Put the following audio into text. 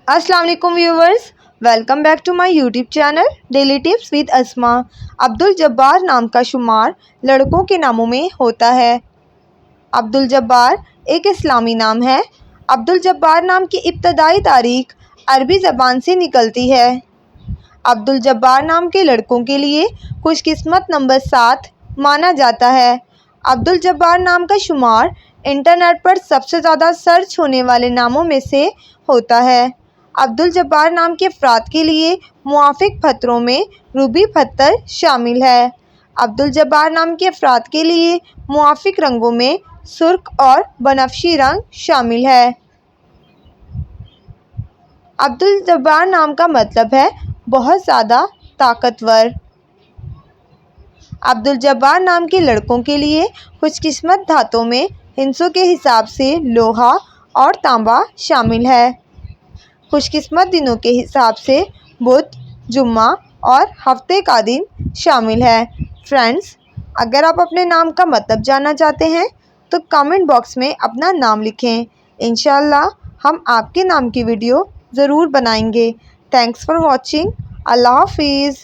अस्सलाम वालेकुम viewers, welcome back to my YouTube channel daily tips with Asma. Abdul Jabbar नाम का शुमार लड़कों के नामों में होता है। अब्दुल जब्बार एक इस्लामी नाम है। अब्दुल जब्बार नाम की इब्तदाई तारीख अरबी ज़बान से निकलती है। अब्दुल जब्बार नाम के लड़कों के लिए खुशकिस्मत नंबर 7 माना जाता है। अब्दुल जब्बार नाम का शुमार इंटरनेट पर सबसे ज़्यादा सर्च होने वाले नामों में से होता है। अब्दुल जब्बार नाम के अफराद के लिए मुआफ़िक पत्थरों में रूबी पत्थर शामिल है। अब्दुल जब्बार नाम के अफराद के लिए मुआफ़िक रंगों में सुर्ख और बनफशी रंग शामिल है। अब्दुल जब्बार नाम का मतलब है बहुत ज़्यादा ताकतवर। अब्दुल जब्बार नाम के लड़कों के लिए खुशकिस्मत धातुओं में हिस्सों के हिसाब से लोहा और तांबा शामिल है। खुशकिस्मत दिनों के हिसाब से बुध, जुम्मा और हफ्ते का दिन शामिल है। फ्रेंड्स, अगर आप अपने नाम का मतलब जानना चाहते हैं तो कमेंट बॉक्स में अपना नाम लिखें। इंशाअल्लाह हम आपके नाम की वीडियो ज़रूर बनाएंगे। Thanks for watching. अल्लाह हाफिज़।